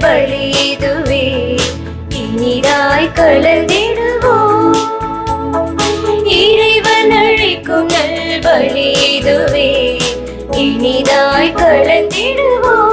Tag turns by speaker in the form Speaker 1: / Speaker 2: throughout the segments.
Speaker 1: பலி இதுவே, இனிதாய் கலந்திடுவோம். இறைவன் அழைக்கும் நல் பலி இதுவே, இனிதாய் கலந்திடுவோம்.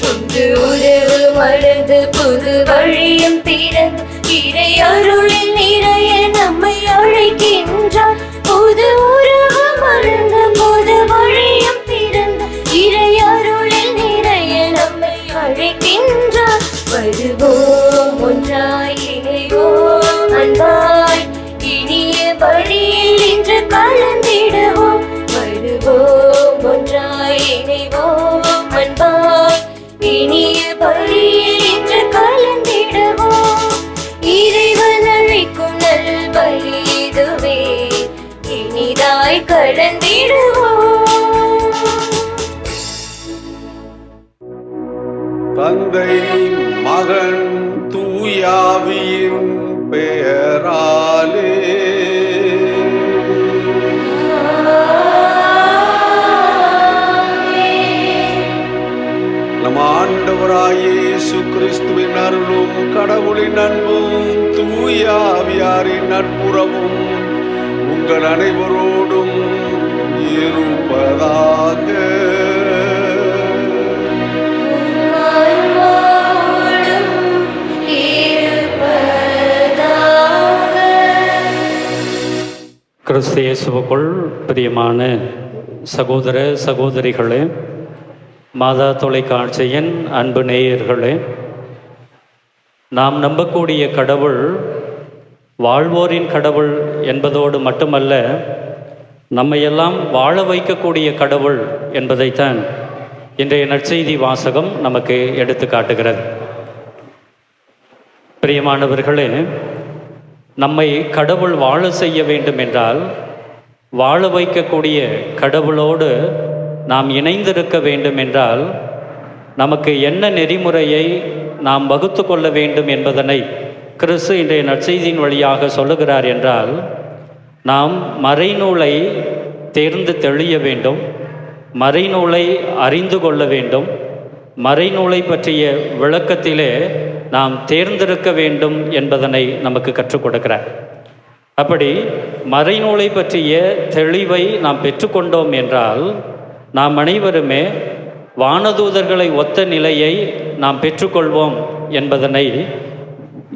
Speaker 1: புது உறவு மலர்ந்து புது வழியும் திறந்து இறை அருளில் நிறைய நம்மை அழைக்கின்றார். புது உறவு மலர்ந்து புது வழியும் திறந்து இறை அருளில் நிறைய நம்மை அழைக்கின்றார். வருவோம் ஒன்றாய் இணைவோம் அன்பாய், இனிய பலியில் இன்று கலந்திடுவோம். வருவோம் ஒன்றாய் இணைவோம் அன்பாய், இனிய பலியில் இன்று கலந்திடுவோம். இறைவன் அழைக்கும் நல் பலி இதுவே, இனிதாய் கலந்திடுவோம்.
Speaker 2: தந்தை மகன் தூயாவியின் பெயராலே நம் ஆண்டவராகிய இயேசு கிறிஸ்துவின் அருளும் கடவுளின் அன்பும் தூயாவியாரின் நட்புறவும் உங்கள் அனைவரோடும் இருப்பதாக.
Speaker 3: கிறிஸ்து இயேசுவுக்குள் பிரியமான சகோதர சகோதரிகளே, மாதா தொலைக்காட்சியின் அன்பு நேயர்களே, நாம் நம்பக்கூடிய கடவுள் வாழ்வோரின் கடவுள் என்பதோடு மட்டுமல்ல, நம்மையெல்லாம் வாழ வைக்கக்கூடிய கடவுள் என்பதைத்தான் இன்றைய நற்செய்தி வாசகம் நமக்கு எடுத்து காட்டுகிறது. பிரியமானவர்களே, நம்மை கடவுள் வாழ செய்ய வேண்டும் என்றால் வாழ வைக்கக்கூடிய கடவுளோடு நாம் இணைந்திருக்க வேண்டும் என்றால் நமக்கு என்ன நெறிமுறையை நாம் வகுத்து கொள்ள வேண்டும் என்பதனை கிறிஸ்து இன்றைய நற்செய்தியின் வழியாக சொல்லுகிறார் என்றால், நாம் மறைநூலை தேர்ந்து தெளிய வேண்டும், மறைநூலை அறிந்து கொள்ள வேண்டும், மறைநூலை பற்றிய விளக்கத்திலே நாம் தேர்ந்தெடுக்க வேண்டும் என்பதனை நமக்கு கற்றுக் கொடுக்கிறார். அப்படி மறைநூலை பற்றிய தெளிவை நாம் பெற்றுக்கொண்டோம் என்றால் நாம் அனைவருமே வானதூதர்களை ஒத்த நிலையை நாம் பெற்றுக்கொள்வோம் என்பதனை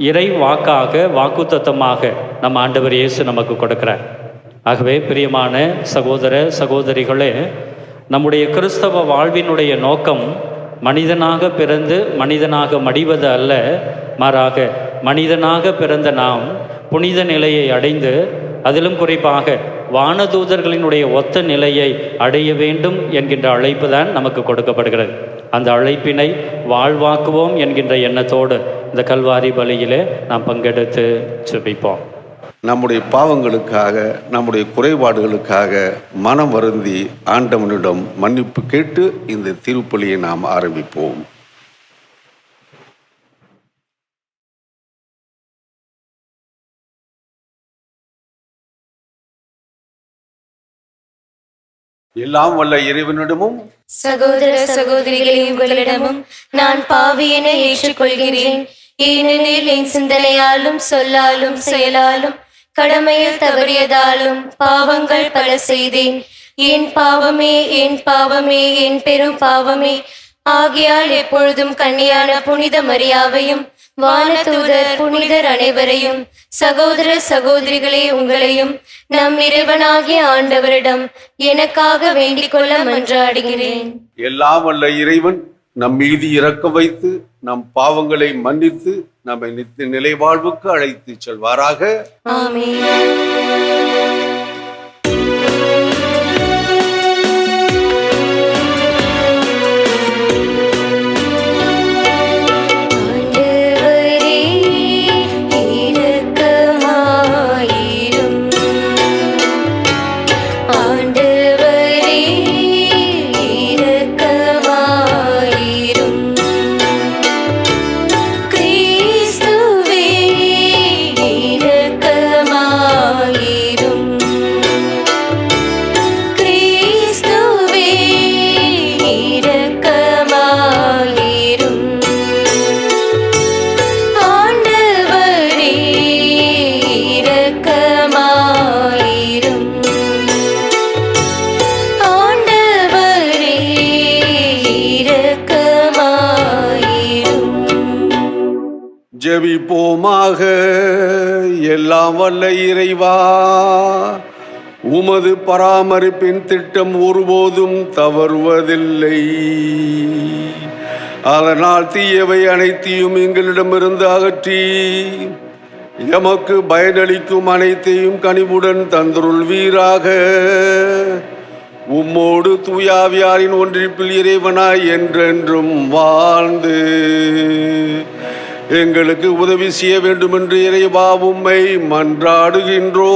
Speaker 3: இறை வாக்காக வாக்குத்தத்தமாக நம் ஆண்டவர் இயேசு நமக்கு கொடுக்கிறார். ஆகவே பிரியமான சகோதர சகோதரிகளே, நம்முடைய கிறிஸ்தவ வாழ்வினுடைய நோக்கம் மனிதனாக பிறந்து மனிதனாக மடிவது அல்ல, மாறாக மனிதனாக பிறந்த நாம் புனித நிலையை அடைந்து அதிலும் குறிப்பாக வானதூதர்களினுடைய ஒத்த நிலையை அடைய வேண்டும் என்கின்ற அழைப்பு தான் நமக்கு கொடுக்கப்படுகிறது. அந்த அழைப்பினை வாழ்வாக்குவோம் என்கின்ற எண்ணத்தோடு இந்த கல்வாரி பலியிலே நாம் பங்கெடுத்து ஜெபிப்போம்.
Speaker 2: நம்முடைய பாவங்களுக்காக, நம்முடைய குறைபாடுகளுக்காக மனம் வருந்தி ஆண்டவனிடம் மன்னிப்பு கேட்டு இந்த திருப்பலியை நாம் ஆரம்பிப்போம். எல்லாம் வல்ல இறைவனிடமும்
Speaker 1: சகோதர சகோதரிகளே, உங்களிடமும் நான் பாவி என ஏற்றுக்கொள்கிறேன். ஏனெனில் என் சிந்தனையாலும் சொல்லாலும் செயலாலும் கடமையில் தவறியதாலும் பாவங்கள் பல செய்தேன். என் பாவமே, என் பாவமே, என் பெரும் பாவமே. ஆகையால் எப்பொழுதும் கன்னியான புனித மரியாவையும் வானதூதர் புனிதர் அனைவரையும், சகோதர சகோதரிகளே உங்களையும் நம் இறைவனாகிய ஆண்டவரிடம் எனக்காக வேண்டிக் கொள்ள மன்றாடுகிறேன்.
Speaker 2: எல்லாம் வல்ல இறைவன் நம் மீது இரக்க வைத்து நம் பாவங்களை மன்னித்து நம்மை நித்திய நிலை வாழ்வுக்கு அழைத்து செல்வாராக.
Speaker 1: ஆமென். இரக்கமாயிரும்.
Speaker 2: ஜெபிப்போமாக. எல்லாம் வல்ல இறைவா, உமது பராமரிப்பின் திட்டம் ஒருபோதும் தவறுவதில்லை. அதனால் தீயவை அனைத்தையும் எங்களிடமிருந்து அகற்றி எமக்கு பயனளிக்கும் அனைத்தையும் கனிவுடன் தந்தருள்வீராக. உம்மோடு தூயாவியாரின் ஒன்றிப்பில் இறைவனாய் என்றென்றும் வாழ்ந்து எங்களுக்கு உதவி செய்ய வேண்டும் என்று இறைவா உம்மை மன்றாடுகின்றோம்.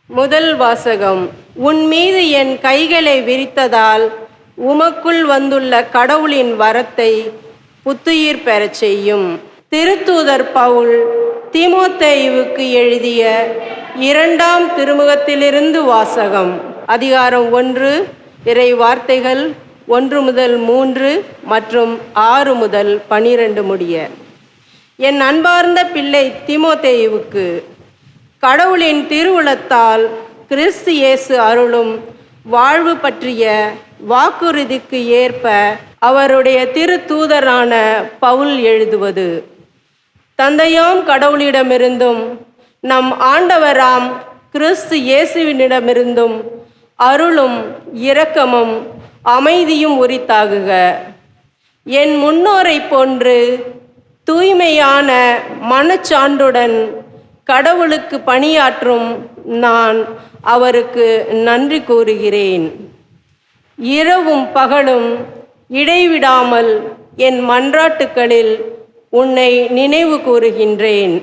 Speaker 4: முதல் வாசகம். உன் மீது என் கைகளை விரித்ததால் உமக்குள் வந்துள்ள கடவுளின் வரத்தை புத்துயிர் பெறச் செய்யும். திருத்தூதர் பவுல் தீமோத்தேயுவுக்கு எழுதிய 2ஆம் திருமுகத்திலிருந்து வாசகம். அதிகாரம் 1, இறை வார்த்தைகள் 1 முதல் 3 மற்றும் 6 முதல் 12 முடிய. என் அன்பார்ந்த பிள்ளை தீமோத்தேயுவுக்கு கடவுளின் திருவுளத்தால் கிறிஸ்து இயேசு அருளும் வாழ்வு பற்றிய வாக்குறுதிக்கு ஏற்ப அவருடைய திருத்தூதரான பவுல் எழுதுவது. தந்தையாம் கடவுளிடமிருந்தும் நம் ஆண்டவராம் கிறிஸ்து இயேசுவினிடமிருந்தும் அருளும் இரக்கமும் அமைதியும் உரித்தாகுக. என் முன்னோரை போன்று தூய்மையான மனச்சான்றுடன் கடவுளுக்கு பணியாற்றும் நான் அவருக்கு நன்றி கூறுகிறேன். இரவும் பகலும் இடைவிடாமல் என் மன்றாட்டுக்களில் உன்னை நினைவு கூறுகின்றேன்.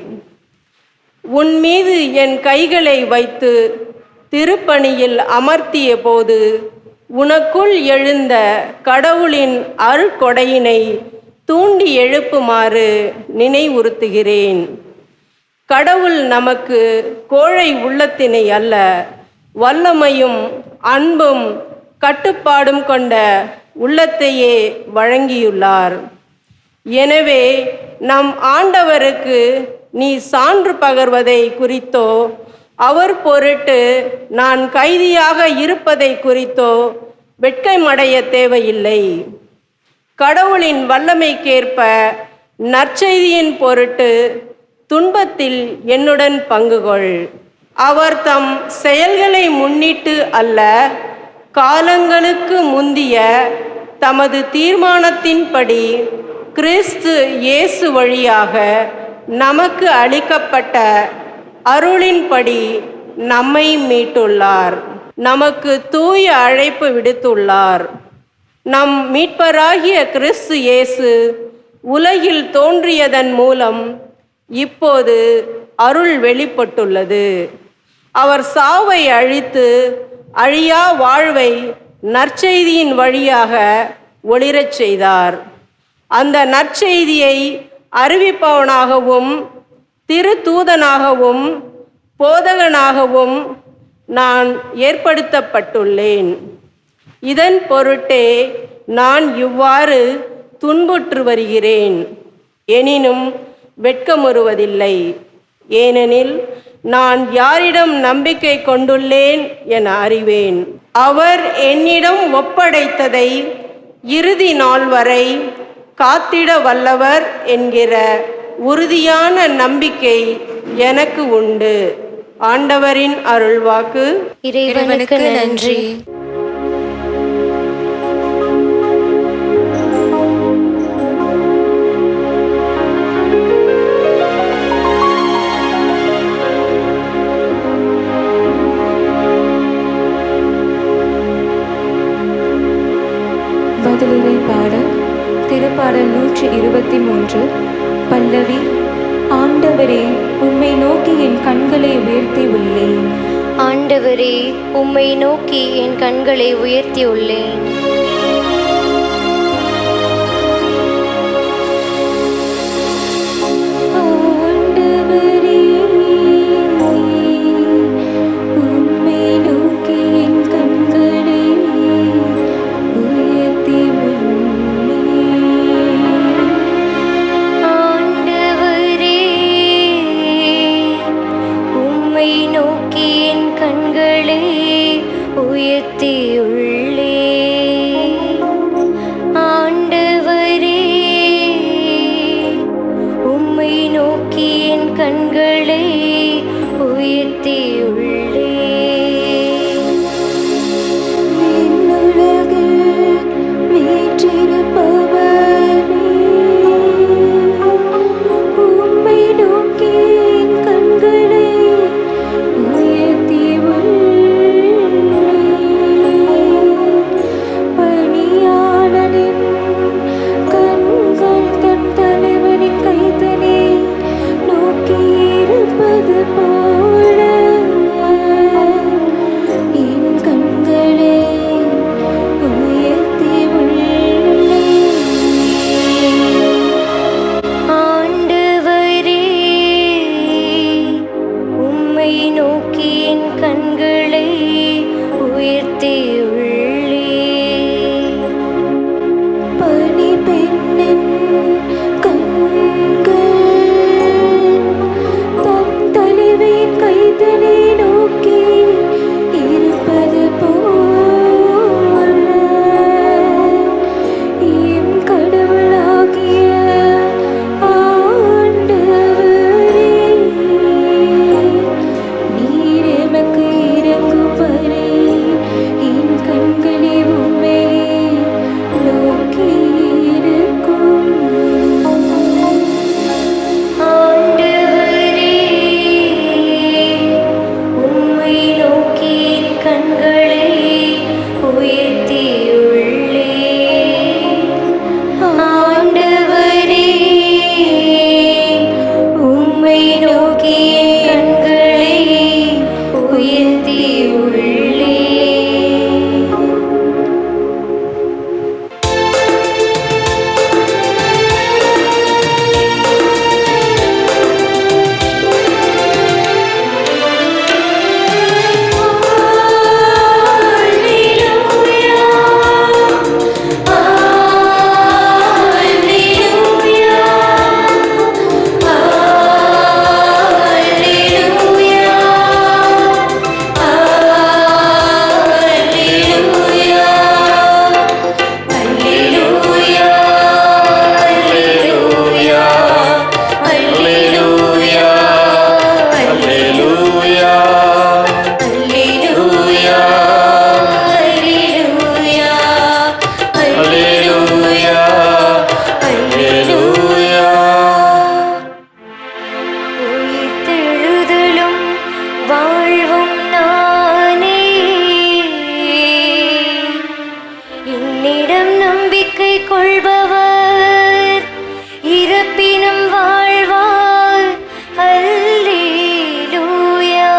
Speaker 4: உன் மீது என் கைகளை வைத்து திருப்பணியில் அமர்த்திய போது உனக்குள் எழுந்த கடவுளின் அருட்கொடையினை தூண்டி எழுப்புமாறு நினைவுறுத்துகிறேன். கடவுள் நமக்கு கோழை உள்ளத்தினை அல்ல, வல்லமையும் அன்பும் கட்டுப்பாடும் கொண்ட உள்ளத்தையே வழங்கியுள்ளார். எனவே நம் ஆண்டவருக்கு நீ சான்று பகர்வதை குறித்தோ அவர் பொருட்டு நான் கைதியாக இருப்பதை குறித்தோ வெட்கமடைய தேவையில்லை. கடவுளின் வல்லமைக்கேற்ப நற்செய்தியின் பொருட்டு துன்பத்தில் என்னுடன் பங்குகொள். அவர் தம் செயல்களை முன்னிட்டு அல்ல, காலங்களுக்கு முந்திய தமது தீர்மானத்தின்படி கிறிஸ்து இயேசு வழியாக நமக்கு அளிக்கப்பட்ட அருளின்படி நம்மை மீட்டுள்ளார். நமக்கு தூய அழைப்பு விடுத்துள்ளார். நம் மீட்பராகிய கிறிஸ்து இயேசு உலகில் தோன்றியதன் மூலம் இப்போது அருள் வெளிப்பட்டுள்ளது. அவர் சாவை அழித்து அழியா வாழ்வை நற்செய்தியின் வழியாக ஒளிரச் செய்தார். அந்த நற்செய்தியை அறிவிப்பவனாகவும் திருத்தூதனாகவும் போதகனாகவும் நான் ஏற்படுத்தப்பட்டுள்ளேன். இதன் பொருட்டே நான் இவ்வாறு துன்புற்று வருகிறேன். எனினும் வெட்கமுறுவதில்லை. ஏனெனில் நான் யாரிடம் நம்பிக்கை கொண்டுள்ளேன் என அறிவேன். அவர் என்னிடம் ஒப்படைத்ததை இறுதி நாள் வரை காத்திட வல்லவர் என்கிற உறுதியான நம்பிக்கை எனக்கு உண்டு. ஆண்டவரின் அருள்வாக்கு.
Speaker 1: இறைவனுக்கு நன்றி.
Speaker 5: பதிலுரை பாடல். திருப்பாடல் 123. பல்லவி. ஆண்டவரே, உம்மை நோக்கி என் கண்களை உயர்த்தி உள்ளேன்.
Speaker 1: ஆண்டவரே, உம்மை நோக்கி என் கண்களை உயர்த்தியுள்ளேன். நோக்கி உயர்த்தியுள்ளேன். உயிர்த்தெழுதலும் வாழ்வும் நானே. என்னிடம் நம்பிக்கை கொள்பவர் இறப்பினும் வாழ்வார். அல்லேலூயா.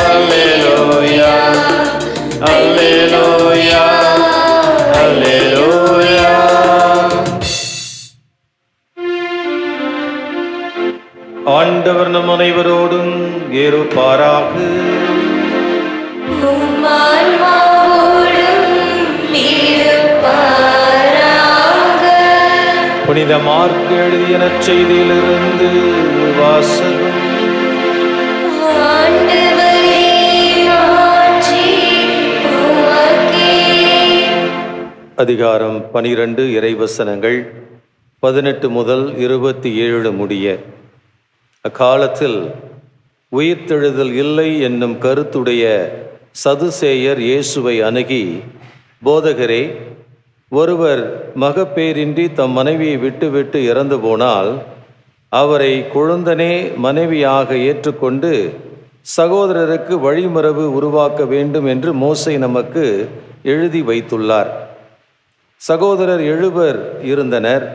Speaker 1: அல்லேலூயா.
Speaker 6: அல்லேலூயா, அல்லேலூயா. ஆண்டவர் நம் அனைவரோடும் இருப்பாராக.
Speaker 1: உம் ஆன்மாவோடும் இருப்பாராக.
Speaker 6: புனித மார்க் எழுதிய நற்செய்தியிலிருந்து வாசகம்.
Speaker 1: ஆண்டவரே, மாட்சி உமக்கே.
Speaker 6: அதிகாரம் 12 இறைவசனங்கள் 18 முதல் 27 முடிய. அக்காலத்தில் உயிர்த்தெழுதல் இல்லை என்னும் கருத்துடைய சதுசேயர் இயேசுவை அணுகி, போதகரே, ஒருவர் மகப்பேரின்றி தம் மனைவியை விட்டுவிட்டு இறந்து போனால் அவரை கொழுந்தனே மனைவியாக ஏற்றுக்கொண்டு சகோதரருக்கு வழிமரபு உருவாக்க வேண்டும் என்று மோசே நமக்கு எழுதி வைத்துள்ளார். சகோதரர் 7 இருந்தனர்.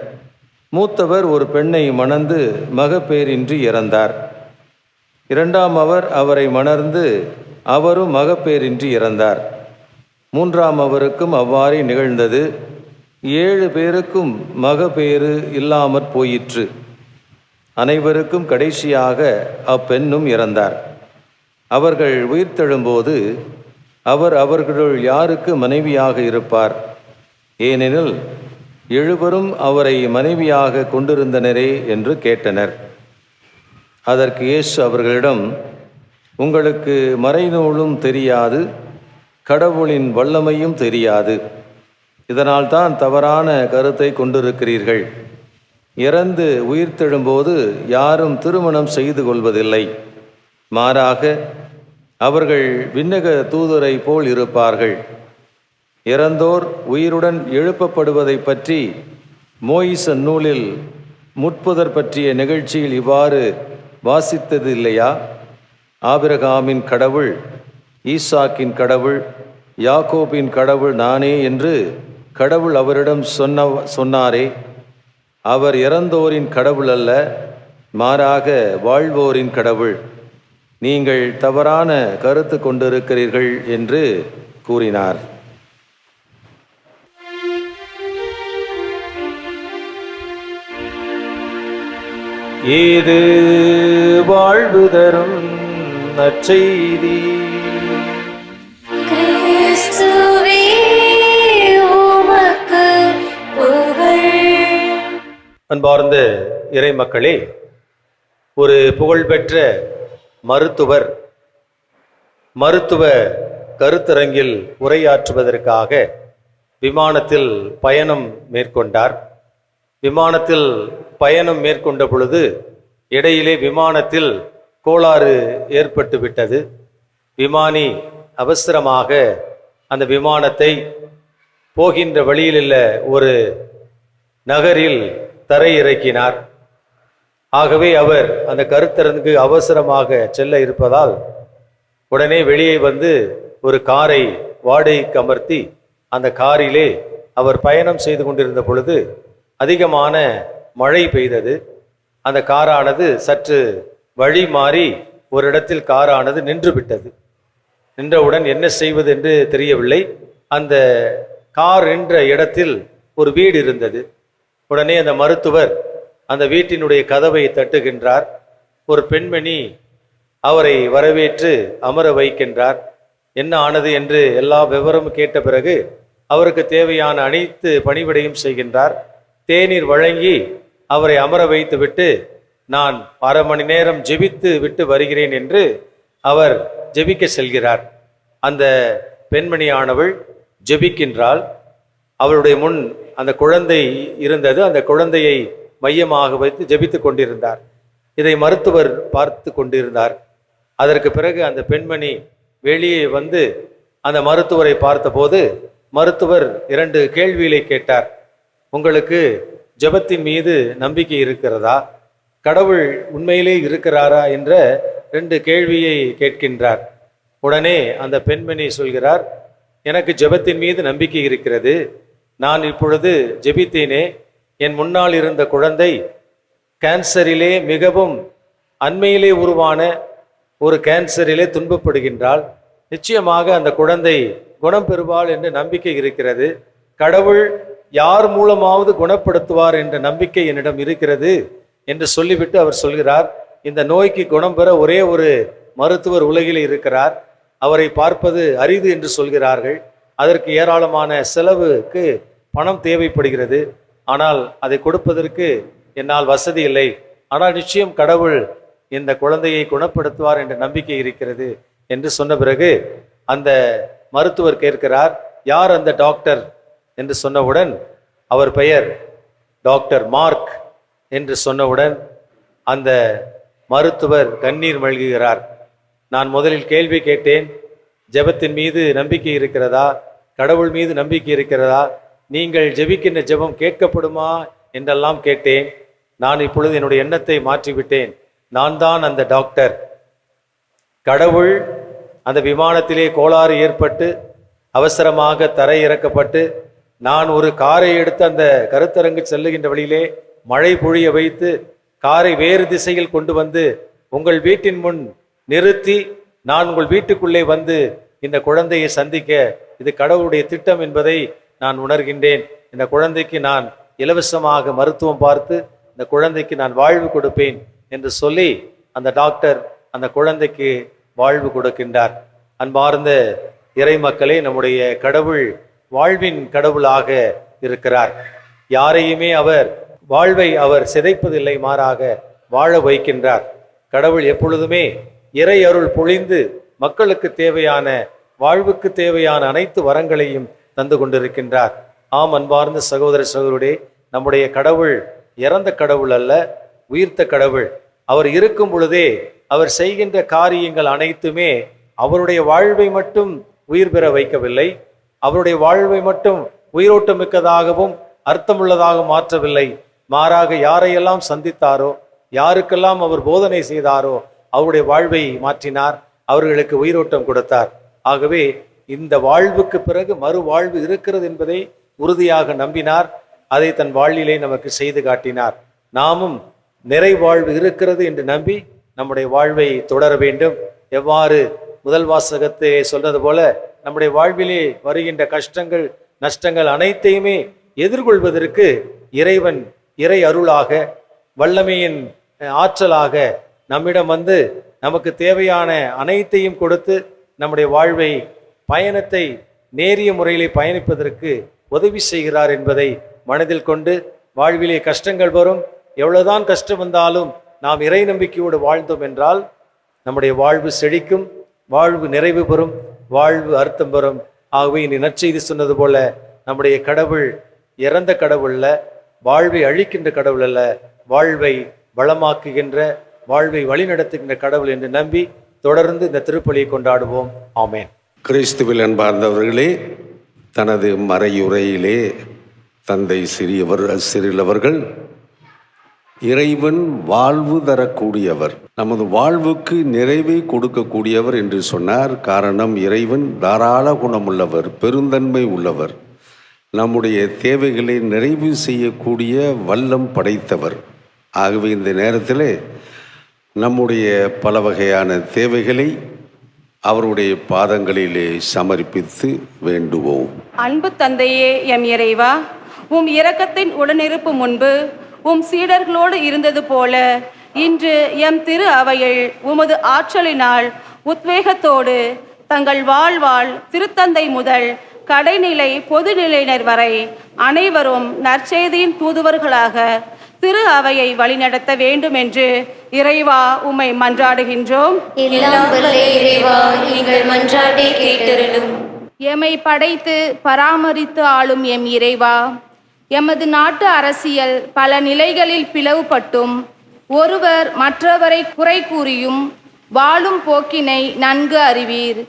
Speaker 6: மூத்தவர் ஒரு பெண்ணை மணந்து மகப்பேரின்றி இறந்தார். இரண்டாம் அவர் அவரை மணர்ந்து அவரும் மகப்பேரின்றி இறந்தார். மூன்றாம் அவருக்கும் அவ்வாறே நிகழ்ந்தது. 7 பேருக்கும் மகப்பேறு இல்லாமற் போயிற்று. அனைவருக்கும் கடைசியாக அப்பெண்ணும் இறந்தார். அவர்கள் உயிர்த்தெழும்போது அவர் அவர்களுள் யாருக்கு மனைவியாக இருப்பார்? ஏனெனில் 7 அவரை மனைவியாக கொண்டிருந்தனரே என்று கேட்டனர். அதற்கு இயேசு அவர்களிடம், உங்களுக்கு மறைநூலும் தெரியாது, கடவுளின் வல்லமையும் தெரியாது. இதனால்தான் தவறான கருத்தை கொண்டிருக்கிறீர்கள். இறந்து உயிர்த்தெழும்போது யாரும் திருமணம் செய்து கொள்வதில்லை. மாறாக அவர்கள் விண்ணக தூதரை போல் இருப்பார்கள். இறந்தோர் உயிருடன் எழுப்பப்படுவதை பற்றி மோயிசன் நூலில் முட்புதர் பற்றிய நிகழ்ச்சியில் இவ்வாறு வாசித்தது இல்லையா? ஆபிரகாமின் கடவுள், ஈசாக்கின் கடவுள், யாக்கோபின் கடவுள் நானே என்று கடவுள் அவரிடம் சொன்னாரே. அவர் இறந்தோரின் கடவுள் அல்ல, மாறாக வாழ்வோரின் கடவுள். நீங்கள் தவறான கருத்து கொண்டிருக்கிறீர்கள் என்று கூறினார். இது வாழ்வு தரும் நற்செய்தி.
Speaker 1: கிறிஸ்துவே, உமக்கு புகழ்.
Speaker 6: அன்பார்ந்த இறை மக்களே, ஒரு புகழ்பெற்ற மருத்துவ கருத்தரங்கில் உரையாற்றுவதற்காக விமானத்தில் பயணம் மேற்கொண்டார். விமானத்தில் பயணம் மேற்கொண்ட பொழுது இடையிலே விமானத்தில் கோளாறு ஏற்பட்டு விட்டது. விமானி அவசரமாக அந்த விமானத்தை போகின்ற வழியில் உள்ள ஒரு நகரில் தரையிறக்கினார். ஆகவே அவர் அந்த கருத்தரங்குக்கு அவசரமாக செல்ல இருப்பதால் உடனே வெளியே வந்து ஒரு காரை வாடகைக்கு அமர்த்தி அந்த காரிலே அவர் பயணம் செய்து கொண்டிருந்த பொழுது அதிகமான மழை பெய்தது. அந்த காரானது சற்று வழி மாறி ஒரு இடத்தில் காரானது நின்று விட்டது. நின்றவுடன் என்ன செய்வது என்று தெரியவில்லை. அந்த கார் என்ற இடத்தில் ஒரு வீடு இருந்தது. உடனே அந்த மருத்துவர் அந்த வீட்டினுடைய கதவை தட்டுகின்றார். ஒரு பெண்மணி அவரை வரவேற்று அமர வைக்கின்றார். என்ன ஆனது என்று எல்லா விவரமும் கேட்ட பிறகு அவருக்கு தேவையான அனைத்து பணிவிடையும் செய்கின்றார். தேநீர் வழங்கி அவரை அமர வைத்து விட்டு, நான் அரை மணி நேரம் ஜெபித்து விட்டு வருகிறேன் என்று அவர் ஜெபிக்க செல்கிறார். அந்த பெண்மணியானவள் ஜெபிக்கின்றாள். அவளுடைய முன் அந்த குழந்தை இருந்தது. அந்த குழந்தையை மையமாக வைத்து ஜெபித்து கொண்டிருந்தார். இதை மருத்துவர் பார்த்து கொண்டிருந்தார். அதற்கு பிறகு அந்த பெண்மணி வெளியே வந்து அந்த மருத்துவரை பார்த்தபோது மருத்துவர் 2 கேள்விகளை கேட்டார். உங்களுக்கு ஜெபத்தின் மீது நம்பிக்கை இருக்கிறதா, கடவுள் உண்மையிலே இருக்கிறாரா என்ற 2 கேள்வியை கேட்கின்றார். உடனே அந்த பெண்மணி சொல்கிறார், எனக்கு ஜெபத்தின் மீது நம்பிக்கை இருக்கிறது. நான் இப்பொழுது ஜெபித்தேனே, என் முன்னால் இருந்த குழந்தை கேன்சரிலே மிகவும் அண்மையிலே உருவான ஒரு கேன்சரிலே துன்பப்படுகின்றாள். நிச்சயமாக அந்த குழந்தை குணம் பெறுவாள் என்ற நம்பிக்கை இருக்கிறது. கடவுள் யார் மூலமாவது குணப்படுத்துவார் என்ற நம்பிக்கை என்னிடம் இருக்கிறது என்று சொல்லிவிட்டு அவர் சொல்கிறார், இந்த நோய்க்கு குணம் பெற ஒரே ஒரு மருத்துவர் உலகில் இருக்கிறார், அவரை பார்ப்பது அரிது என்று சொல்கிறார்கள். அதற்கு ஏராளமான செலவுக்கு பணம் தேவைப்படுகிறது. ஆனால் அதை கொடுப்பதற்கு என்னால் வசதி இல்லை. ஆனால் நிச்சயம் கடவுள் இந்த குழந்தையை குணப்படுத்துவார் என்ற நம்பிக்கை இருக்கிறது என்று சொன்ன பிறகு அந்த மருத்துவர் கேட்கிறார், யார் அந்த டாக்டர் என்று சொன்னவுடன் அவர் பெயர் டாக்டர் மார்க் என்று சொன்னவுடன் அந்த மருத்துவர் கண்ணீர் மல்குகிறார். நான் முதலில் கேள்வி கேட்டேன், ஜெபத்தின் மீது நம்பிக்கை இருக்கிறதா, கடவுள் மீது நம்பிக்கை இருக்கிறதா, நீங்கள் ஜெபிக்கின்ற ஜெபம் கேட்கப்படுமா என்றெல்லாம் கேட்டேன். நான் இப்பொழுது என்னுடைய எண்ணத்தை மாற்றிவிட்டேன். நான் தான் அந்த டாக்டர். கடவுள் அந்த விமானத்திலே கோளாறு ஏற்பட்டு அவசரமாக தரையிறக்கப்பட்டு நான் ஒரு காரை எடுத்து அந்த கருத்தரங்கு செல்லுகின்ற வழியிலே மழை பொழிய வைத்து காரை வேறு திசையில் கொண்டு வந்து உங்கள் வீட்டின் முன் நிறுத்தி நான் உங்கள் வீட்டுக்குள்ளே வந்து இந்த குழந்தையை சந்திக்க இது கடவுளுடைய திட்டம் என்பதை நான் உணர்கின்றேன். இந்த குழந்தைக்கு நான் இலவசமாக மருத்துவம் பார்த்து இந்த குழந்தைக்கு நான் வாழ்வு கொடுப்பேன் என்று சொல்லி அந்த டாக்டர் அந்த குழந்தைக்கு வாழ்வு கொடுக்கின்றார். அன்பார்ந்த இறை மக்களே, நம்முடைய கடவுள் வாழ்வின் கடவுளாக இருக்கிறார். யாரையுமே வாழ்வை அவர் சிதைப்பதில்லை, மாறாக வாழ வைக்கின்றார். கடவுள் எப்பொழுதுமே இறை அருள் பொழிந்து மக்களுக்கு தேவையான வாழ்வுக்கு தேவையான அனைத்து வரங்களையும் தந்து கொண்டிருக்கின்றார். ஆம், அன்பார்ந்த சகோதர சகோதரரே, நம்முடைய கடவுள் இறந்த கடவுள் அல்ல, உயிர்த்த கடவுள். அவர் இருக்கும் பொழுதே அவர் செய்கின்ற காரியங்கள் அனைத்துமே அவருடைய வாழ்வை மட்டும் உயிர் பெற வைக்கவில்லை, அவருடைய வாழ்வை மட்டும் உயிரோட்டமிக்கதாகவும் அர்த்தமுள்ளதாக மாற்றவில்லை. மாறாக யாரையெல்லாம் சந்தித்தாரோ, யாருக்கெல்லாம் அவர் போதனை செய்தாரோ அவருடைய வாழ்வை மாற்றினார், அவர்களுக்கு உயிரோட்டம் கொடுத்தார். ஆகவே இந்த வாழ்வுக்கு பிறகு மறு வாழ்வு இருக்கிறது என்பதை உறுதியாக நம்பினார். அதை தன் வாழ்விலே நமக்கு செய்து காட்டினார். நாமும் நிறைவாழ்வு இருக்கிறது என்று நம்பி நம்முடைய வாழ்வை தொடர வேண்டும். எவ்வாறு முதல் வாசகத்தை சொல்றது போல நம்முடைய வாழ்விலே வருகின்ற கஷ்டங்கள் நஷ்டங்கள் அனைத்தையுமே எதிர்கொள்வதற்கு இறைவன் இறை அருளாக வல்லமையின் ஆற்றலாக நம்மிடம் வந்து நமக்கு தேவையான அனைத்தையும் கொடுத்து நம்முடைய வாழ்வை பயணத்தை நேரிய முறையிலே பயணிப்பதற்கு உதவி செய்கிறார் என்பதை மனதில் கொண்டு வாழ்விலே கஷ்டங்கள் வரும், எவ்வளவுதான் கஷ்டம் வந்தாலும் நாம் இறை நம்பிக்கையோடு வாழ்ந்தோம் என்றால் நம்முடைய வாழ்வு செழிக்கும், வாழ்வு நிறைவு பெறும், வாழ்வு அர்த்தம் பெறும். ஆகவே இனி நற்செய்தி சொன்னது போல நம்முடைய கடவுள் இறந்த கடவுள் அல்ல, வாழ்வை அழிக்கின்ற கடவுள் அல்ல, வாழ்வை வளமாக்குகின்ற வாழ்வை வழிநடத்துகின்ற கடவுள் என்று நம்பி தொடர்ந்து இந்த திருப்பலியை கொண்டாடுவோம். ஆமேன்.
Speaker 2: கிறிஸ்துவில் அன்பார்ந்தவர்களே, தனது மறையுரையிலே தந்தை சிறிலவர்கள் இறைவன் வாழ்வு தரக்கூடியவர், நமது வாழ்வுக்கு நிறைவை கொடுக்கக்கூடியவர் என்று சொன்னார். காரணம், இறைவன் தாராள குணமுள்ளவர், பெருந்தன்மை உள்ளவர், நம்முடைய தேவைகளை நிறைவு செய்யக்கூடிய வல்லம் படைத்தவர். ஆகவே இந்த நேரத்தில் நம்முடைய பல வகையான தேவைகளை அவருடைய பாதங்களிலே சமர்ப்பித்து வேண்டுவோம்.
Speaker 4: அன்பு தந்தையே, எம் இறைவா, உம் இரக்கத்தின் உடனிருப்பு முன்பு உம் சீடர்களோடு இருந்தது போல இன்று எம் திரு அவையில் உமது ஆற்றலினால் உத்வேகத்தோடு தங்கள் வாழ்வாள் திருத்தந்தை முதல் கடைநிலை பொதுநிலையினர் வரை அனைவரும் நற்செய்தியின் தூதுவர்களாக திரு அவையை வழிநடத்த வேண்டும் என்று இறைவா உம்மை மன்றாடுகின்றோம்.
Speaker 1: எல்லாம் வல்ல இறைவா, எங்கள் மன்றாட்டை கேட்டருளும்.
Speaker 7: எம்மை படைத்து பராமரித்து ஆளும் எம் இறைவா, எமது நாட்டு அரசியல் பல நிலைகளில் பிளவுபட்டும் ஒருவர் மற்றவரை குறை கூறியும் வாழும் போக்கினை நன்கு அறிவீர்.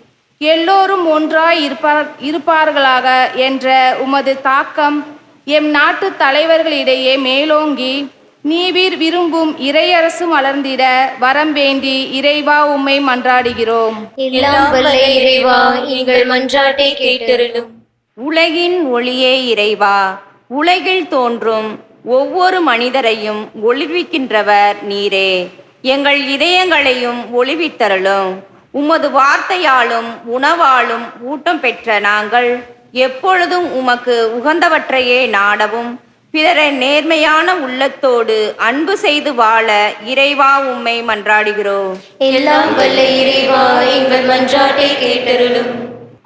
Speaker 7: எல்லோரும் ஒன்றாய் இருப்பார்களாக என்ற உமது தாக்கம் எம் நாட்டு தலைவர்களிடையே மேலோங்கி நீவீர் விரும்பும் இறையரசு மலர்ந்திட வரம் வேண்டி இறைவா உம்மை மன்றாடுகிறோம்.
Speaker 1: எல்லாம் வல்ல இறைவா, எங்கள் மன்றாட்டை கேட்டருளும்.
Speaker 8: உலகின் ஒளியே இறைவா, உலகில் தோன்றும் ஒவ்வொரு மனிதரையும் ஒளிவிக்கின்றவர் நீரே. எங்கள் இதயங்களையும் ஒளிவித்தருளும். உமது வார்த்தையாலும் உணவாலும் ஊட்டம் பெற்ற நாங்கள் எப்பொழுதும் உமக்கு உகந்தவற்றையே நாடவும் பிறரை நேர்மையான உள்ளத்தோடு அன்பு செய்து வாழ இறைவா உம்மை மன்றாடுகிறோம்.
Speaker 1: எல்லாம் வல்ல இறைவா, எங்கள் மன்றாட்டை கேட்டருளும்.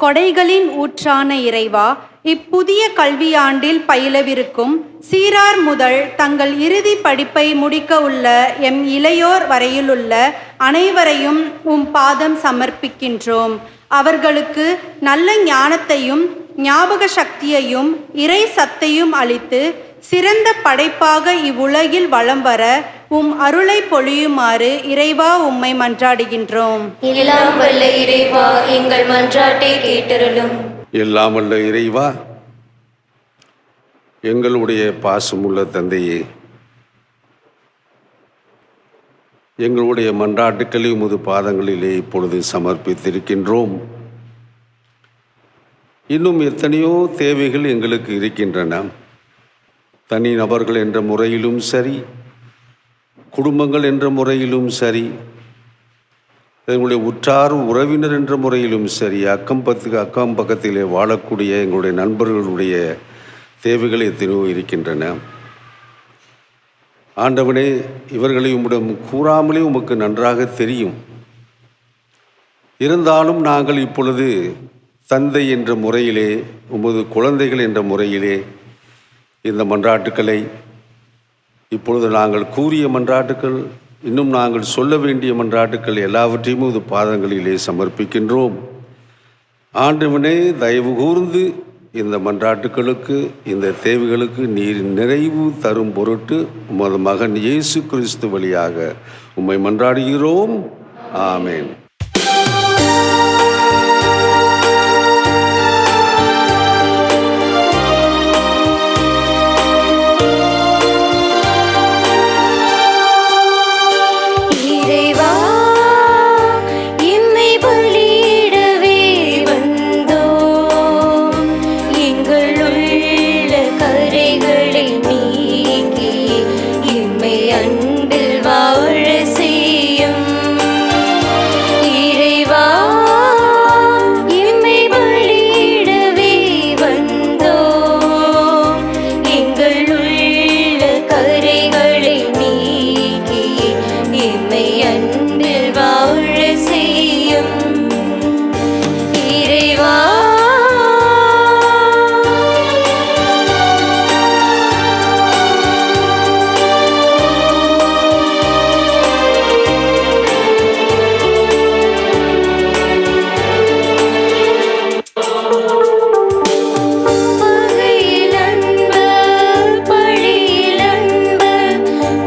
Speaker 9: கொடைகளின் ஊற்றான இறைவா, இப்புதிய கல்வியாண்டில் பயிலவிருக்கும் சீரார் முதல் தங்கள் இறுதி படிப்பை முடிக்க உள்ள எம் இளையோர் வரையிலுள்ள அனைவரையும் உம் பாதம் சமர்ப்பிக்கின்றோம். அவர்களுக்கு நல்ல ஞானத்தையும் ஞாபக சக்தியையும் இறை சத்தையும் அளித்து சிறந்த படைப்பாக இவ்வுலகில் வலம் வர உம் அருளை பொழியுமாறு இறைவா உம்மை மன்றாடுகின்றோம்.
Speaker 1: எல்லாம் வல்ல இறைவா, எங்கள் மன்றாட்டை கேட்டருளும்.
Speaker 2: எல்லாம் வல்ல இறைவா, எங்களுடைய பாசமுள்ள தந்தையே, எங்களுடைய மன்றாட்டுக்களை உமது பாதங்களிலே இப்பொழுது சமர்ப்பித்திருக்கின்றோம். இன்னும் எத்தனையோ தேவைகள் எங்களுக்கு இருக்கின்றன. தனி நபர்கள் என்ற முறையிலும் சரி, குடும்பங்கள் என்ற முறையிலும் சரி, எங்களுடைய உற்றார் உறவினர் என்ற முறையிலும் சரி, அக்கம் பக்கத்திலே வாழக்கூடிய எங்களுடைய நண்பர்களுடைய தேவைகள் எத்தனையோ இருக்கின்றன. ஆண்டவனே, இவர்களை உம்மிடம் கூறாமலே உமக்கு நன்றாக தெரியும். இருந்தாலும் நாங்கள் இப்பொழுது தந்தை என்ற முறையிலே, உமது குழந்தைகள் என்ற முறையிலே இந்த மன்றாட்டுக்களை இப்பொழுது நாங்கள் கூறிய மன்றாட்டுக்கள், இன்னும் நாங்கள் சொல்ல வேண்டிய மன்றாட்டுக்கள் எல்லாவற்றையும் உமது பாதங்களிலே சமர்ப்பிக்கின்றோம். ஆண்டவனே, தயவு கூர்ந்து இந்த மன்றாட்டுக்களுக்கு, இந்த தேவைகளுக்கு நீர் நிறைவு தரும் பொருட்டு உமது மகன் இயேசு கிறிஸ்து வழியாக உம்மை மன்றாடுகிறோம். ஆமேன்.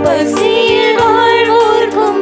Speaker 1: பசியில் வாழ்வோர்க்கும்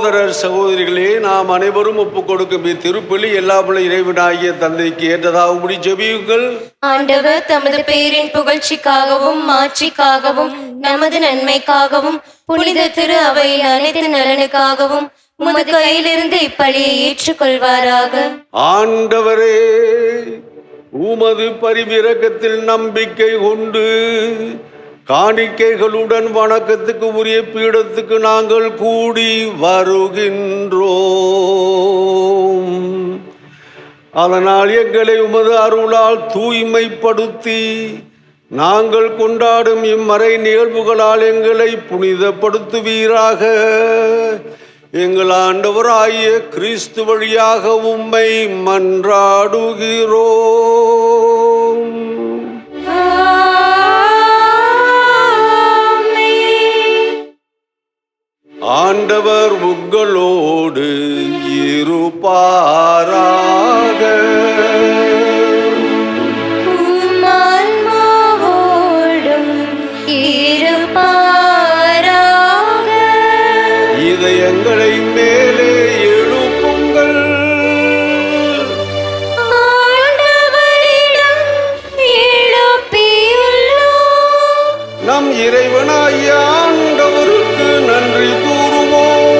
Speaker 2: சகோதரர் சகோதரிகளே, நாம் அனைவரும் ஒப்புக் கொடுக்கும் இத்திருப்பலி எல்லாமுள்ள இறைவனாகிய தந்தைக்கு ஏற்றதாகும்படி ஜெபியுங்கள்.
Speaker 1: ஆண்டவர் தமது பேரின் புகழ்ச்சிக்காகவும் மாட்சிக்காகவும் நமது நன்மைக்காகவும் புனித திரு அவையில் அனைத்து நலனுக்காகவும் உமது கையிலிருந்து இப்பலியை ஏற்றுக்கொள்வாராக.
Speaker 2: ஆண்டவரே, உமது பரிவிரக்கத்தில் நம்பிக்கை கொண்டு காணிக்கைகளுடன் வணக்கத்துக்கு உரிய பீடத்துக்கு நாங்கள் கூடி வருகின்றோம். அதனால் எங்களை உமது அருளால் தூய்மைப்படுத்தி நாங்கள் கொண்டாடும் இம்மறை நிகழ்வுகளால் எங்களை புனிதப்படுத்துவீராக. எங்கள் ஆண்டவராகிய கிறிஸ்து வழியாக உம்மை மன்றாடுகிறோம். ஆண்டவர் உங்களோடு இருப்பாராக. இதயங்களை மேலே எழுப்புங்கள். நம் இறைவனாகிய ஆண்டவருக்கு நன்றி கூறுவோம்.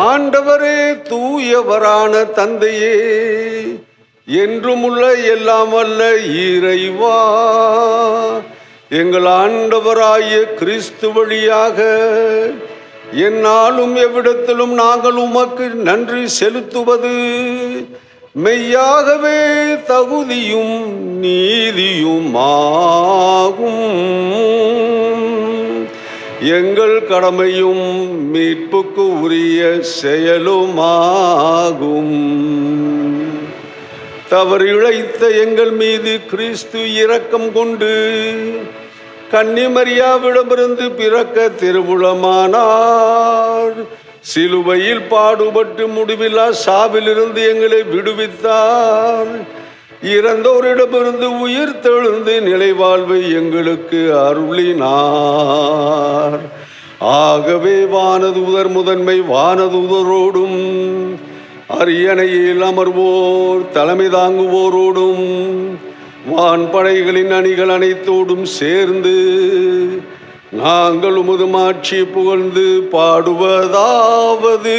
Speaker 2: ஆண்டவரே, தூயவரான தந்தையே, என்றும் உள்ள எல்லாம் வல்ல இறைவா, எங்கள் ஆண்டவராகிய கிறிஸ்து வழியாக எந்நாளும் எவ்விடத்திலும் நாங்கள் உமக்கு நன்றி செலுத்துவது மெய்யாகவே தகுதியும் நீதியுமாகும். எங்கள் கடமையும் மீட்புக்கு உரிய செயலுமாகும். தவறு இழைத்த எங்கள் மீது கிறிஸ்து இரக்கம் கொண்டு கன்னிமரியாவிடமிருந்து பிறக்க திருவுளமானார். சிலுவையில் பாடுபட்டு முடிவில்லா சாவிலிருந்து எங்களை விடுவித்தார். இறந்தோரிடமிருந்து உயிர் தெழுந்து நிலைவாழ்வை எங்களுக்கு அருளினார். ஆகவே வானதூதர் முதன்மை வானதூதரோடும் அரியணையில் அமர்வோர் தலைமை தாங்குவோரோடும் வான்படைகளின் அணிகள் அனைத்தோடும் சேர்ந்து நாங்கள் உமது மாட்சியை புகழ்ந்து பாடுவதாவது: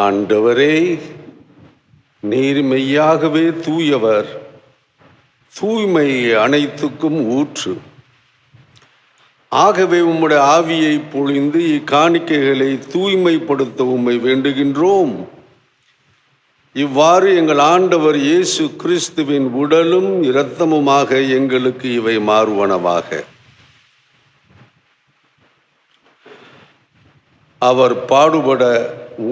Speaker 2: ஆண்டவரே, நீர் மெய்யாகவே தூயவர், தூய்மை அனைத்துக்கும் ஊற்று. ஆகவே உம்முடைய ஆவியை பொழிந்து இக்காணிக்கைகளை தூய்மைப்படுத்த உம்மை வேண்டுகின்றோம். இவ்வாறு எங்கள் ஆண்டவர் இயேசு கிறிஸ்துவின் உடலும் இரத்தமுமாக எங்களுக்கு இவை மாறுவனவாக. அவர் பாடுபட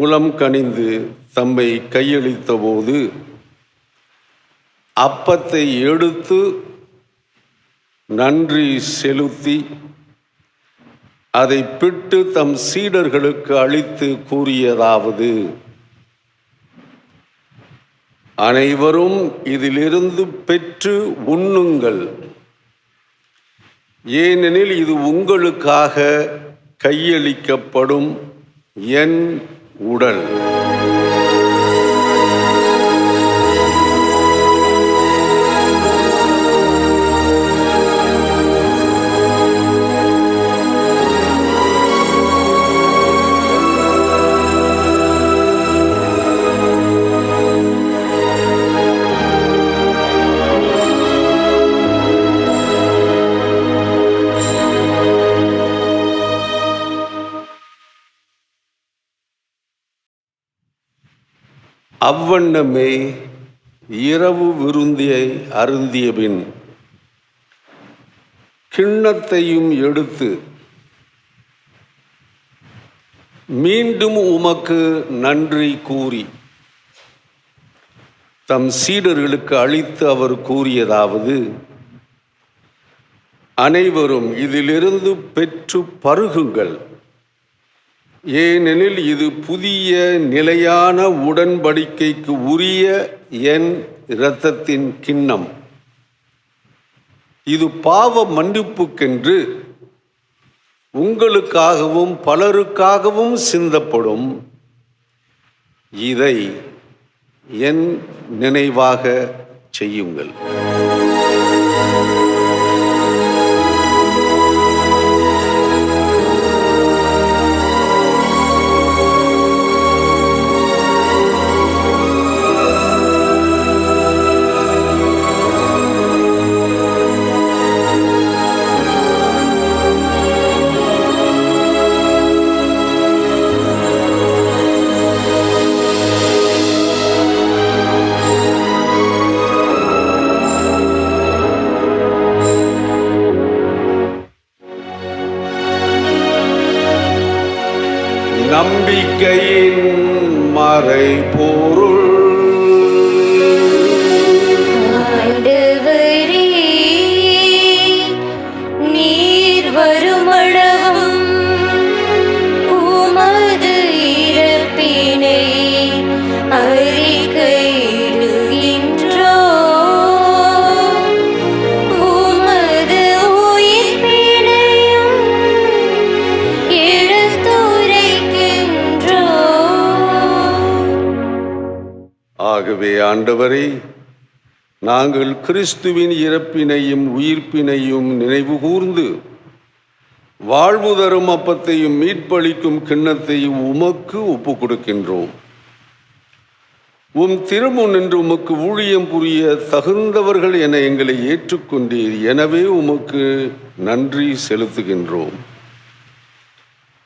Speaker 2: உளம் கனிந்து தம்மை கையளித்த போது அப்பத்தை எடுத்து நன்றி செலுத்தி அதை பிட்டு தம் சீடர்களுக்கு அளித்து கூறியதாவது: அனைவரும் இதிலிருந்து பெற்று உண்ணுங்கள், ஏனெனில் இது உங்களுக்காக கையளிக்கப்படும் என் உடல். அவ்வண்ணமே இரவு விருந்தியை அருந்தியபின் கிண்ணத்தையும் எடுத்து மீண்டும் உமக்கு நன்றி கூறி தம் சீடர்களுக்கு அளித்து அவர் கூறியதாவது: அனைவரும் இதிலிருந்து பெற்று பருகுங்கள், ஏனெனில் இது புதிய நிலையான உடன்படிக்கைக்கு உரிய என் இரத்தத்தின் கிண்ணம். இது பாவ மன்னிப்புக்கென்று உங்களுக்காகவும் பலருக்காகவும் சிந்தப்படும். இதை என் நினைவாக செய்யுங்கள். நம்பிக்கையின் மறைபொருள்.
Speaker 1: ஆண்டவரே, நீர் வருமளவும் உமது இறப்பினை அறிக்கையிடுகின்றோம். உமது உயிர்ப்பினையும்
Speaker 2: ஆகவே ஆண்டவரே, நாங்கள் கிறிஸ்துவின் இறப்பினையும் உயிர்ப்பினையும் நினைவு கூர்ந்து வாழ்வு தரும் அப்பத்தையும் மீட்பளிக்கும் கிண்ணத்தையும் உமக்கு ஒப்பு கொடுக்கின்றோம். உம் திருமுன் நின்று உமக்கு ஊழியம் புரிய தகுந்தவர்கள் என எங்களை ஏற்றுக்கொண்டீர். எனவே உமக்கு நன்றி செலுத்துகின்றோம்.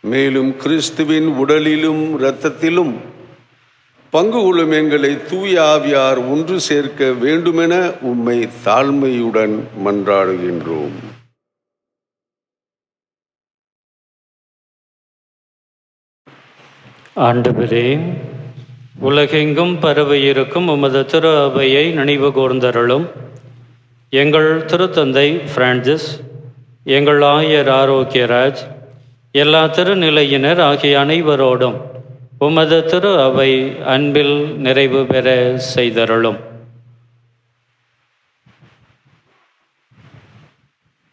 Speaker 2: மேலும் கிறிஸ்துவின் உடலிலும் இரத்தத்திலும் பங்கு கொள்ளும் எங்களை தூய ஆவியார் ஒன்று சேர்க்க வேண்டுமென உம்மை தாழ்மையுடன் மன்றாடுகின்றோம்.
Speaker 3: ஆண்டவரே, உலகெங்கும் பரவி இருக்கும் உமது திரு அவையை நினைவு கூர்ந்தருளும். எங்கள் திருத்தந்தை பிரான்சிஸ், எங்கள் ஆயர் ஆரோக்கியராஜ், எல்லா திருநிலையினர் ஆகிய அனைவரோடும் உமது திரு அவை அன்பில் நிறைவு பெற செய்தருளும்.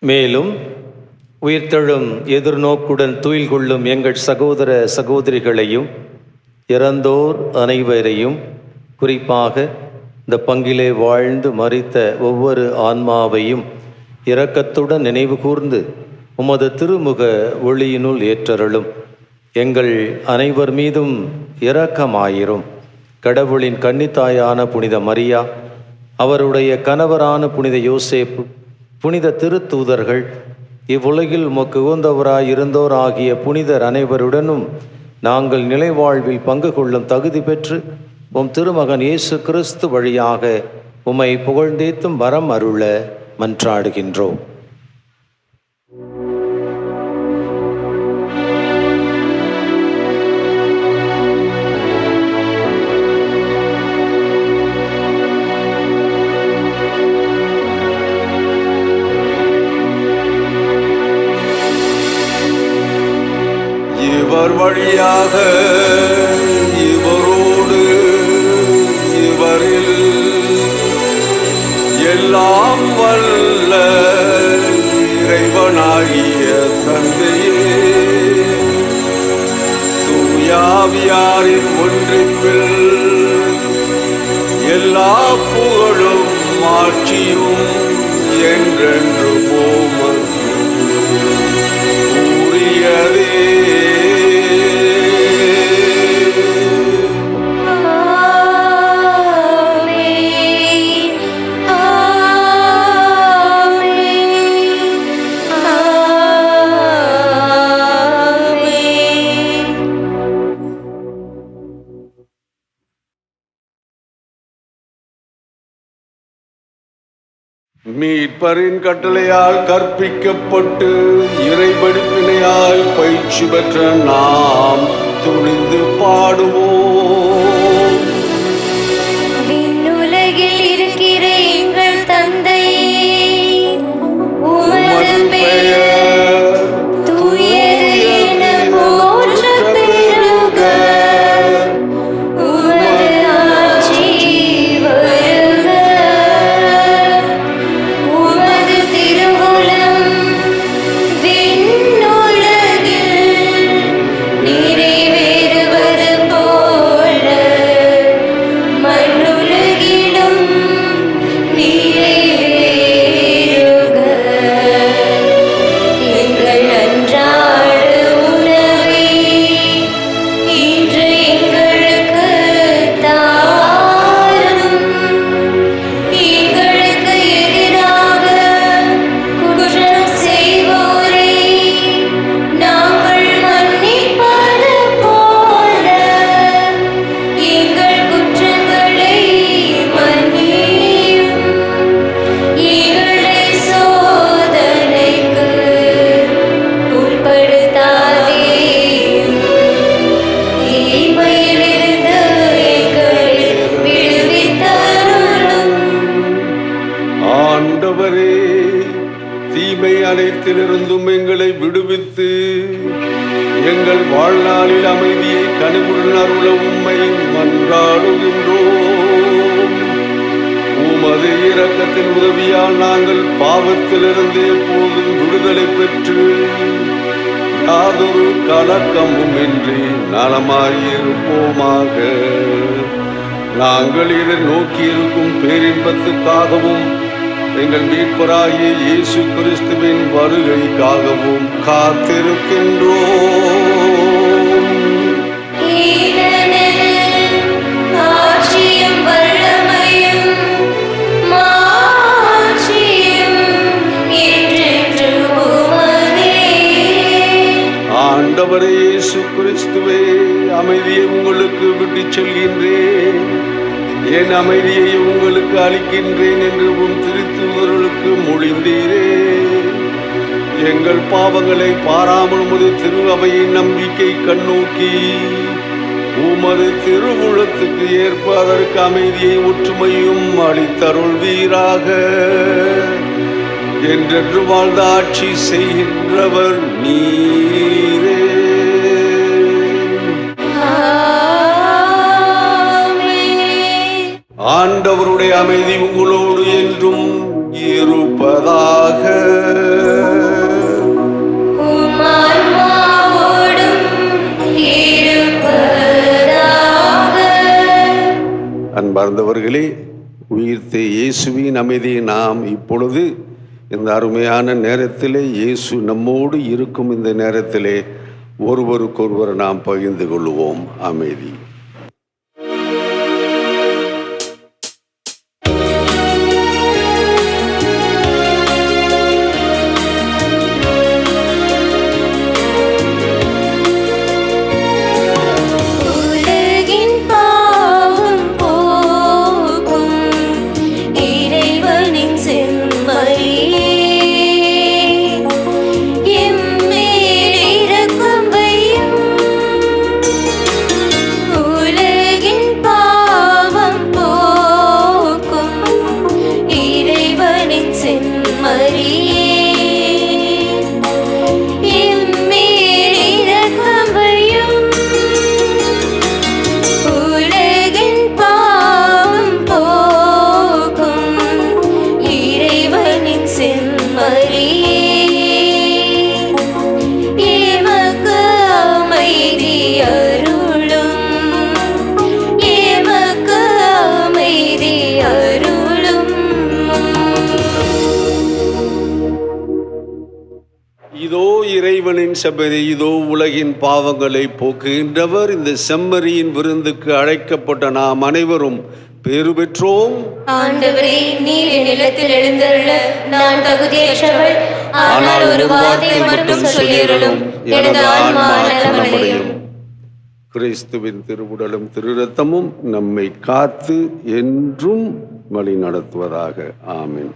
Speaker 6: மேலும் உயிர்த்தெழும் எதிர்நோக்குடன் துயில் கொள்ளும் எங்கள் சகோதர சகோதரிகளையும் இறந்தோர் அனைவரையும், குறிப்பாக இந்த பங்கிலே வாழ்ந்து மரித்த ஒவ்வொரு ஆன்மாவையும் இரக்கத்துடன் நினைவு கூர்ந்து உமது திருமுக ஒளியினுள் ஏற்றருளும். எங்கள் அனைவர் மீதும் இரக்கமாயிரும். கடவுளின் கன்னித்தாயான புனித மரியா, அவருடைய கணவரான புனித யோசேப்பு, புனித திருத்தூதர்கள், இவ்வுலகில் உமக்கு உகந்தவராய் இருந்தோர் ஆகிய புனிதர் அனைவருடனும் நாங்கள் நிலைவாழ்வில் பங்கு கொள்ளும் தகுதி பெற்று உம் திருமகன் இயேசு கிறிஸ்து வழியாக உம்மை புகழ்ந்தேத்தும் வரம் அருள மன்றாடுகின்றோம்.
Speaker 2: இவர் வழியாக, இவரோடு, இவரில் எல்லாம் வல்ல இறைவனாகிய தந்தையே, தூயாவியாரின் ஒன்றிப்பில் எல்லா புகழும் மாட்சியும் என்றென்று மீட்பரின் கட்டளையால் கற்பிக்கப்பட்டு இறைபடிப்பினையால் பயிற்சி பெற்ற நாம் துணிந்து பாடுவோம்.
Speaker 1: விண்ணுலகில் இருக்கிற எங்கள் தந்தை, உமது பெயர் தூயது என போற்றப் பெறுக. உமது ஆட்சி வருக. உமது திருவுளம் விண்ணுலகில் நிறைவேறுவது போல மண்ணுலகிலும் நிறைவேறுக. எங்கள் அன்றாட உணவை இன்று எங்களுக்கு தாரும். எங்களுக்கு எதிராக குற்றம் செய்வோரை நாங்கள் மன்னிப்பது போல எங்கள் குற்றங்களை மன்னியும். எங்களை சோதனைக்கு உட்படுத்தாதேயும். தீமையிலிருந்து எங்களை விடுவித்தருளும்.
Speaker 2: ஆண்டவரே, தீமை அனைத்திலிருந்தும் எங்களை விடுவித்து எங்கள் வாழ்நாளில் அமைதியை கனிவுடன் அருள உம்மை மன்றாடுகின்றோம். உமது இரக்கத்தின் உதவியால் நாங்கள் பாவத்திலிருந்து எப்போதும் விடுதலை பெற்று யாதொரு கலக்கமும் இன்றி நலமாயிருப்போமாக. நாங்கள் இதை நோக்கியிருக்கும் பேரின்பத்துக்காகவும் எங்கள் மீட்பராகிய இயேசு கிறிஸ்துவின் வருகைக்காகவும் காத்திருக்கின்றோம்.
Speaker 1: ஈரனில் ஆட்சியும் வல்லமையும் மாட்சியும் என்றென்றும் உமதே.
Speaker 2: ஆண்டவரே இயேசு கிறிஸ்துவே, அமைதியை உங்களுக்கு விட்டுச் செல்கின்றேன், என் அமைதியை உங்களுக்கு அளிக்கின்றேன் என்று உம் திருத்தூதர்களுக்கு மொழிந்தீரே. எங்கள் பாவங்களை பாராமல் உமது திரு அவையின் நம்பிக்கை கண்ணோக்கி உமது திருவுளத்துக்கு ஏற்ப அதற்கு அமைதியை ஒற்றுமையும் அளித்தருள்வீராக. என்றென்று வாழ்ந்த ஆட்சி செய்கின்றவர் நீரே. ஆண்டவருடைய அமைதி உங்களோடு என்றும் இருப்பதாக.
Speaker 1: உம் ஆன்மாவோடும் இருப்பதாக.
Speaker 2: அன்பார்ந்தவர்களே, உயிர்த்த இயேசுவின் அமைதியை நாம் இப்பொழுது இந்த அருமையான நேரத்திலே, இயேசு நம்மோடு இருக்கும் இந்த நேரத்திலே ஒருவருக்கொருவர் நாம் பகிர்ந்து கொள்வோம். அமைதி.
Speaker 1: உலகின் பாவம் போக்கும் இறைவனின் செம்மறியே, எம்மேல் இரக்கம் வையும். உலகின் பாவம் போக்கும் இறைவனின் செம்மறியே, எம்மேல் இரக்கம் வையும். உலகின் பாவம் போக்கும் இறைவனின் செம்மறியே, எமக்கு அமைதி அருளும். எமக்கு அமைதி அருளும்.
Speaker 2: இதோ இறைவனின் செம்மறி, இதோ உலகின் பாவங்களை போக்குகின்றவர். இந்த செம்மறியின் விருந்துக்கு அழைக்கப்பட்ட நாம் அனைவரும் பேறு பெற்றோம்.
Speaker 1: ஆண்டவரே, நீர் என் நிலத்தில் எழுந்தருள நான் தகுதியற்றவள். ஆனால் ஒரு வார்த்தை மட்டும் சொல்லியருளும், எனது ஆன்மா நலமடையும்.
Speaker 2: கிறிஸ்துவின் திருவுடலும் திரு இரத்தமும் நம்மை காத்து என்றும் வழி நடத்துவதாக. ஆமென்.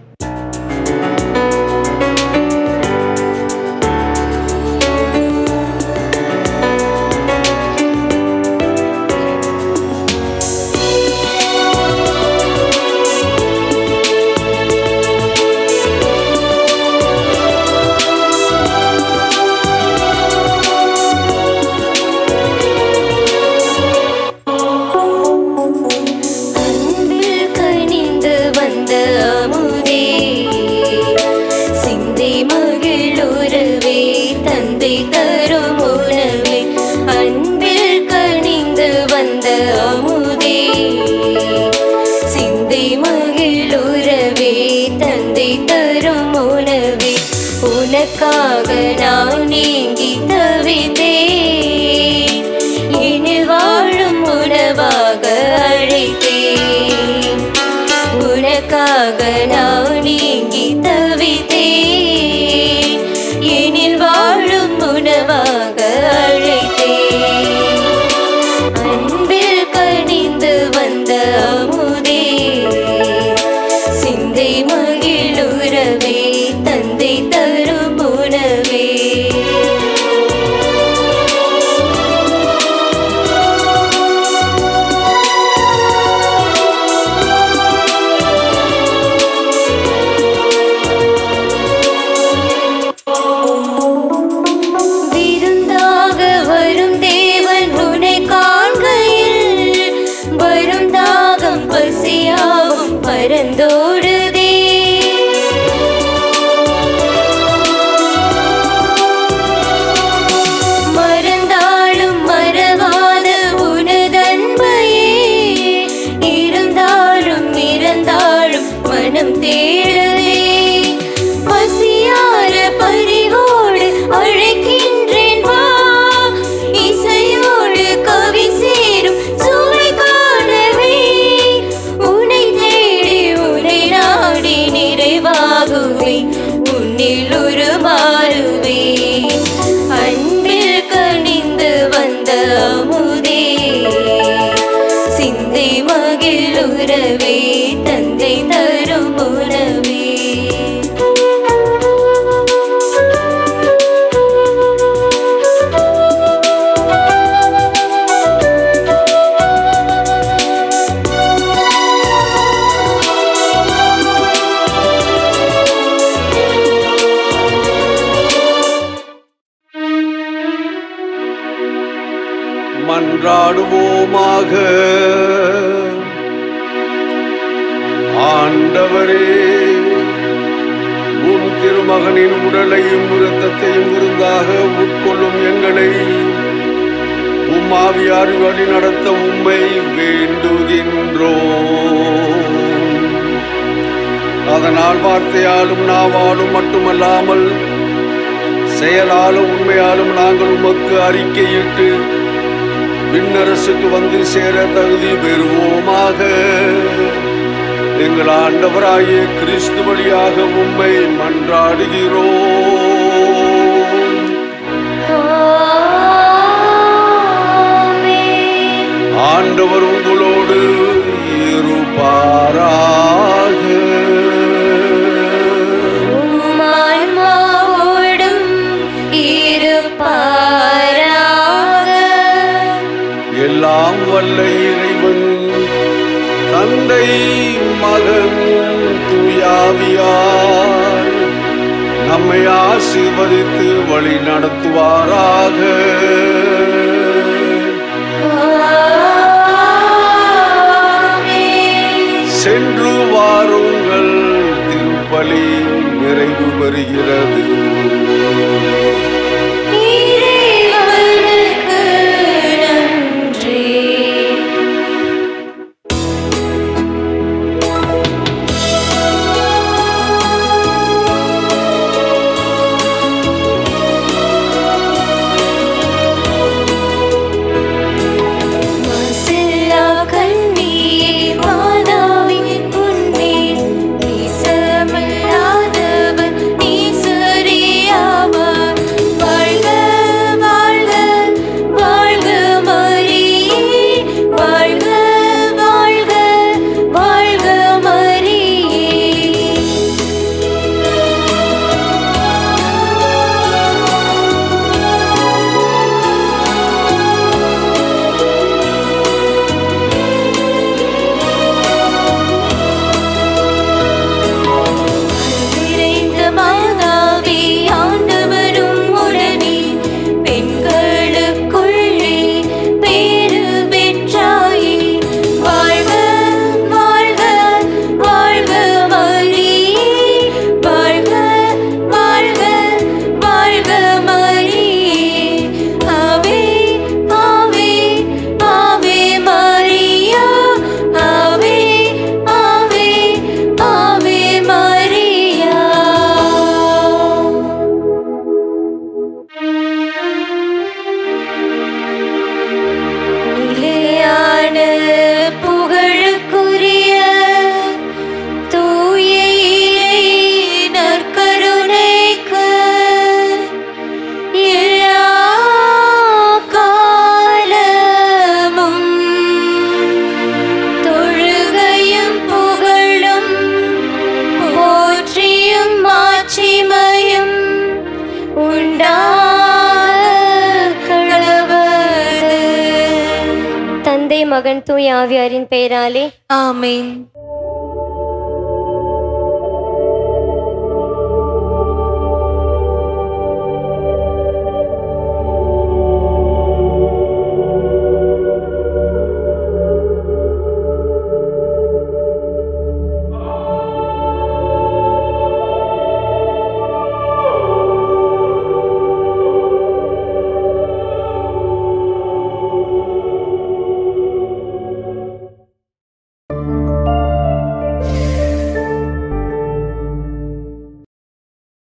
Speaker 1: உனக்காக நான் ஏங்கி தவித்தேன், இனில் வாழும் உணவாக அழைத்தேன். உனக்காக நான் ஏங்கி தவித்தேன், இனில் வாழும் உணவாக அழைத்தேன். அன்பில் கனிந்து வந்த அமுதே, சிந்தை மகிழுறவே, தந்தை தரும் உணவே. விருந்தாக வரும் தேவன் உன்னை காண்கையில், வரும் தாகம் பசியாவும் பரந்தோடுதே. மறந்தாலும் மறவாத உனதன்பையே, இருந்தாலும் இறந்தாலும் மனம் தேடுதே. பசியார பரிவோடு அழைக்கின்றேன் வா, இசையோடு கவி சேரும் சுவை காணவே. உன்னை தேடி உன்னை நாடி நிறைவாகுவே, உன்னில் உருமாறுவே. அன்பில் கனிந்து வந்த அமுதே, சிந்தை மகிழுறவே, தந்தை தரும் உணவே.
Speaker 2: மன்றாடுவோமாக. ஆண்டவரே, உம் திருமகனின் உடலையும் இரத்தத்தையும் விருந்தாக உட்கொள்ளும் எங்களை உம் ஆவியார் வழி நடத்த உம்மை வேண்டுகின்றோம். அதனால் வார்த்தையாலும் நாவாலும் மட்டுமல்லாமல் செயலாலும் உண்மையாலும் நாங்கள் உமக்கு அறிக்கையிட்டு விண்ணரசுக்கு வந்து சேர தகுதி பெறுவோமாக. எங்கள் ஆண்டவராகிய கிறிஸ்து வழியாக உம்மை மன்றாடுகிறோம். ஆண்டவர் உங்களோடு இருப்பாராக. எல்லாம் வல்ல இறைவன் தந்தை மகன் தூயாவியார் நம்மை ஆசீர்வதித்து வழி நடத்துவாராக. சென்று வாருங்கள், திருப்பலி நிறைவு பெறுகிறது.
Speaker 1: நீ தந்தை மகன் தூய் ஆவியாரின் பெயராலே
Speaker 5: ஆமேன்.